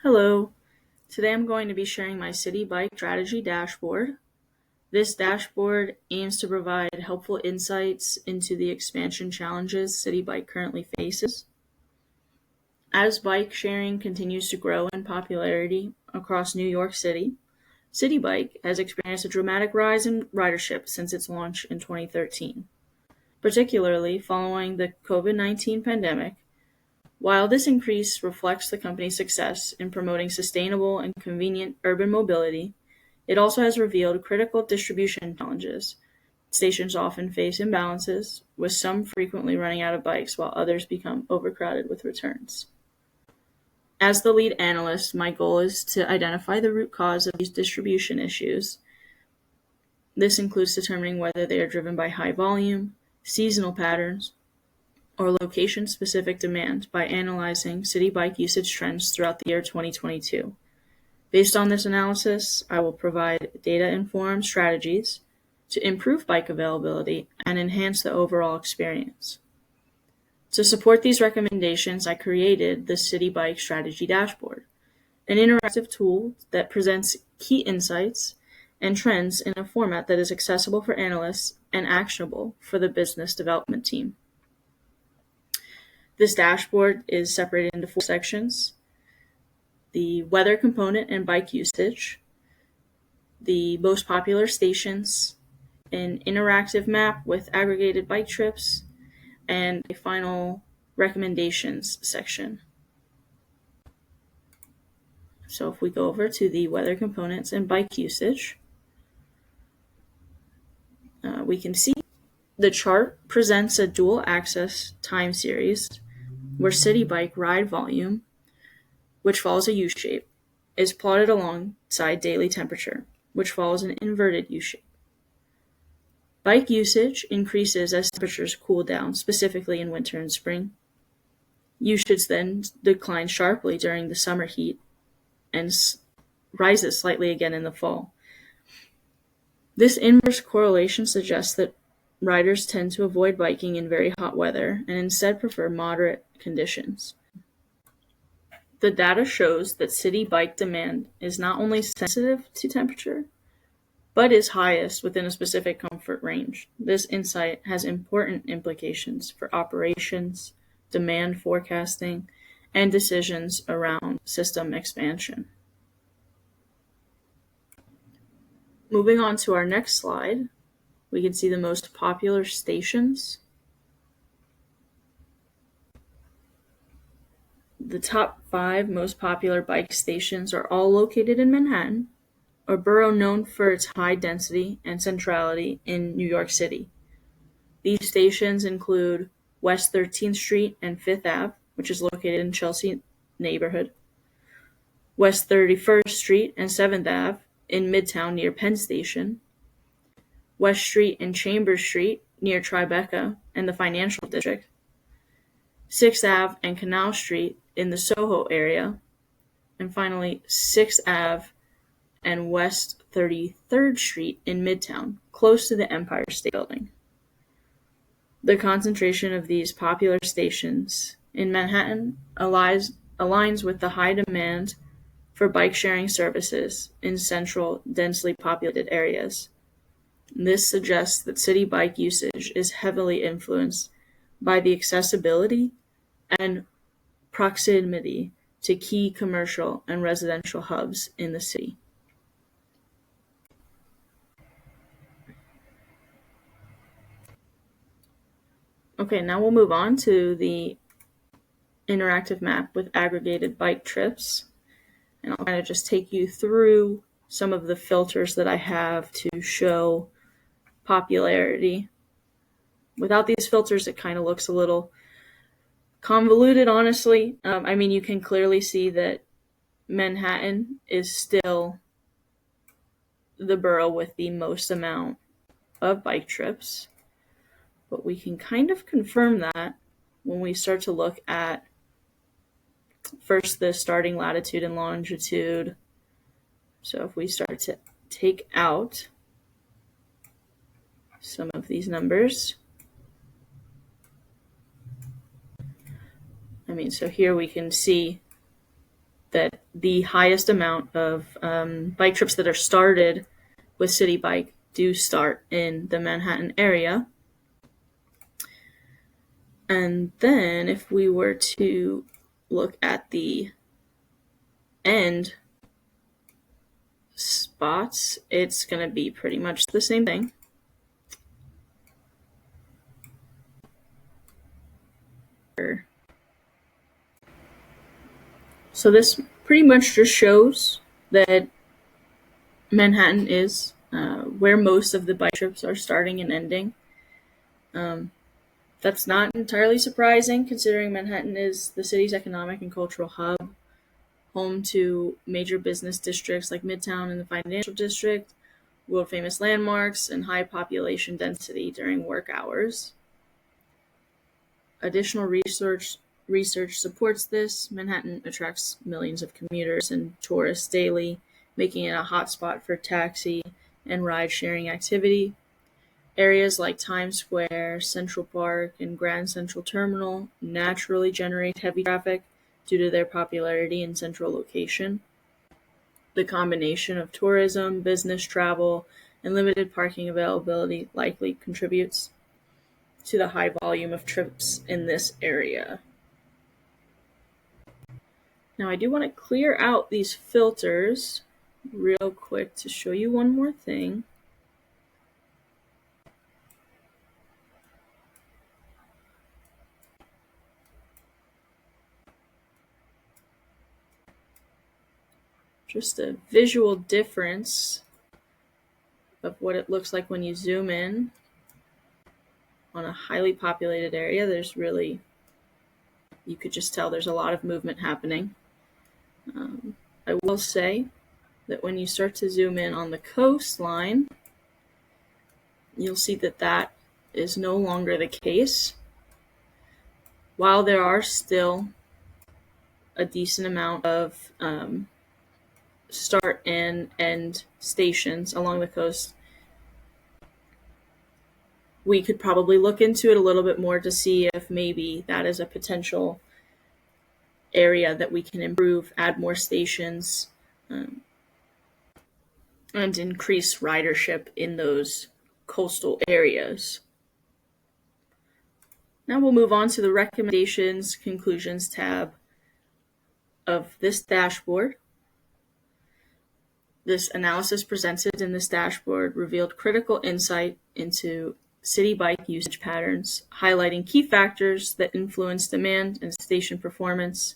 Hello, today I'm going to be sharing my Citi Bike strategy dashboard. This dashboard aims to provide helpful insights into the expansion challenges Citi Bike currently faces. As bike sharing continues to grow in popularity across New York City, Citi Bike has experienced a dramatic rise in ridership since its launch in 2013, particularly following the COVID-19 pandemic. While this increase reflects the company's success in promoting sustainable and convenient urban mobility, it also has revealed critical distribution challenges. Stations often face imbalances, with some frequently running out of bikes while others become overcrowded with returns. As the lead analyst, my goal is to identify the root cause of these distribution issues. This includes determining whether they are driven by high volume, seasonal patterns, or location-specific demand by analyzing Citi Bike usage trends throughout the year 2022. Based on this analysis, I will provide data-informed strategies to improve bike availability and enhance the overall experience. To support these recommendations, I created the Citi Bike Strategy Dashboard, an interactive tool that presents key insights and trends in a format that is accessible for analysts and actionable for the business development team. This dashboard is separated into 4 sections: the weather component and bike usage, the most popular stations, an interactive map with aggregated bike trips, and a final recommendations section. So if we go over to the weather components and bike usage, we can see the chart presents a dual axis time series where Citi Bike ride volume, which follows a U-shape, is plotted alongside daily temperature, which follows an inverted U-shape. Bike usage increases as temperatures cool down, specifically in winter and spring. Usage then declines sharply during the summer heat and rises slightly again in the fall. This inverse correlation suggests that riders tend to avoid biking in very hot weather and instead prefer moderate conditions. The data shows that Citi Bike demand is not only sensitive to temperature, but is highest within a specific comfort range. This insight has important implications for operations, demand forecasting, and decisions around system expansion. Moving on to our next slide, we can see the most popular stations. The top 5 most popular bike stations are all located in Manhattan, a borough known for its high density and centrality in New York City. These stations include West 13th Street and 5th Ave, which is located in Chelsea neighborhood, West 31st Street and 7th Ave in Midtown near Penn Station, West Street and Chambers Street near Tribeca and the Financial District, 6th Ave and Canal Street in the Soho area, and finally 6th Ave and West 33rd Street in Midtown, close to the Empire State Building. The concentration of these popular stations in Manhattan aligns with the high demand for bike-sharing services in central, densely populated areas. This suggests that Citi Bike usage is heavily influenced by the accessibility and proximity to key commercial and residential hubs in the city. Okay, now we'll move on to the interactive map with aggregated bike trips. And I'll kind of just take you through some of the filters that I have to show popularity. Without these filters, it kind of looks a little convoluted, honestly. You can clearly see that Manhattan is still the borough with the most amount of bike trips. But we can kind of confirm that when we start to look at first the starting latitude and longitude. So if we start to take out some of these numbers, so here we can see that the highest amount of bike trips that are started with Citi Bike do start in the Manhattan area. And then if we were to look at the end spots, it's going to be pretty much the same thing. So this pretty much just shows that Manhattan is where most of the bike trips are starting and ending. That's not entirely surprising, considering Manhattan is the city's economic and cultural hub, home to major business districts like Midtown and the Financial District, world-famous landmarks, and high population density during work hours. Additional research supports this. Manhattan attracts millions of commuters and tourists daily, making it a hotspot for taxi and ride-sharing activity. Areas like Times Square, Central Park, and Grand Central Terminal naturally generate heavy traffic due to their popularity and central location. The combination of tourism, business travel, and limited parking availability likely contributes to the high volume of trips in this area. Now I do want to clear out these filters real quick to show you one more thing. Just a visual difference of what it looks like when you zoom in on a highly populated area. You could just tell there's a lot of movement happening. I will say that when you start to zoom in on the coastline, you'll see that that is no longer the case. While there are still a decent amount of start and end stations along the coast, we could probably look into it a little bit more to see if maybe that is a potential area that we can improve, add more stations, and increase ridership in those coastal areas. Now we'll move on to the recommendations, conclusions tab of this dashboard. This analysis presented in this dashboard revealed critical insight into Citi Bike usage patterns, highlighting key factors that influence demand and station performance.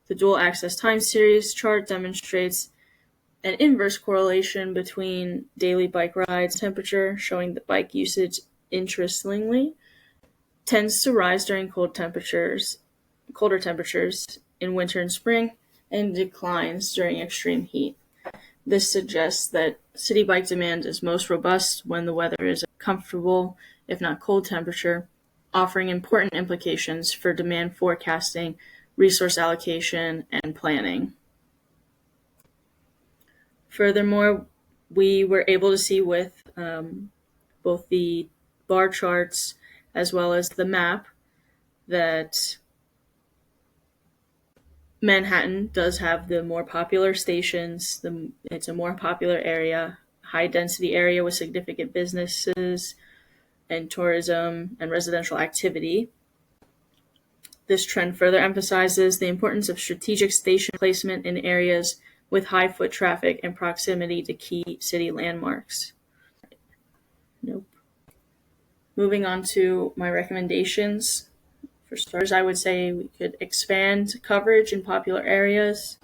The dual access time series chart demonstrates an inverse correlation between daily bike rides and temperature, showing that bike usage, interestingly, tends to rise during colder temperatures in winter and spring, and declines during extreme heat. This suggests that Citi Bike demand is most robust when the weather is a comfortable, if not cold temperature, offering important implications for demand forecasting, resource allocation, and planning. Furthermore, we were able to see with both the bar charts as well as the map that Manhattan does have the more popular stations. It's a more popular area, high density area with significant businesses and tourism and residential activity. This trend further emphasizes the importance of strategic station placement in areas with high foot traffic and proximity to key city landmarks. Nope. Moving on to my recommendations. For starters, I would say we could expand coverage in popular areas.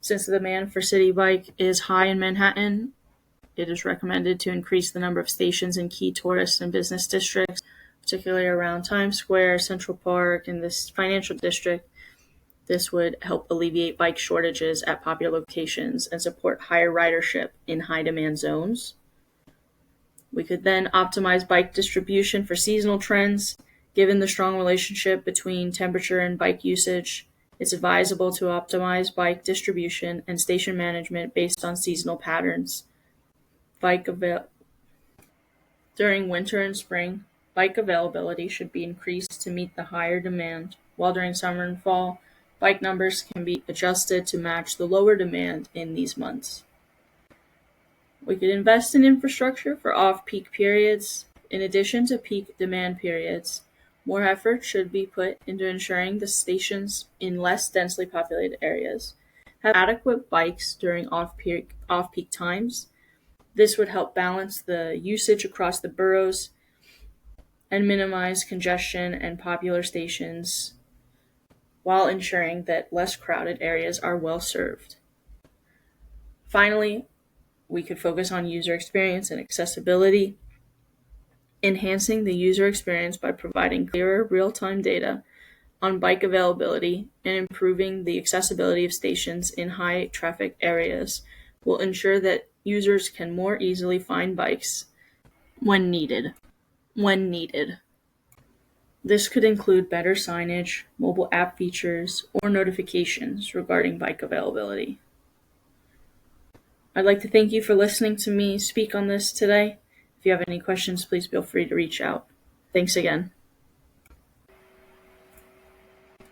Since the demand for Citi Bike is high in Manhattan, it is recommended to increase the number of stations in key tourist and business districts, particularly around Times Square, Central Park, and this financial district. This would help alleviate bike shortages at popular locations and support higher ridership in high demand zones. We could then optimize bike distribution for seasonal trends. Given the strong relationship between temperature and bike usage, it's advisable to optimize bike distribution and station management based on seasonal patterns. During winter and spring, bike availability should be increased to meet the higher demand, while during summer and fall, Bike numbers can be adjusted to match the lower demand in these months. We could invest in infrastructure for off-peak periods. In addition to peak demand periods, more effort should be put into ensuring the stations in less densely populated areas have adequate bikes during off-peak times. This would help balance the usage across the boroughs and minimize congestion and popular stations while ensuring that less crowded areas are well served. Finally, we could focus on user experience and accessibility, enhancing the user experience by providing clearer real-time data on bike availability and improving the accessibility of stations in high-traffic areas will ensure that users can more easily find bikes when needed. This could include better signage, mobile app features, or notifications regarding bike availability. I'd like to thank you for listening to me speak on this today. If you have any questions, please feel free to reach out. Thanks again.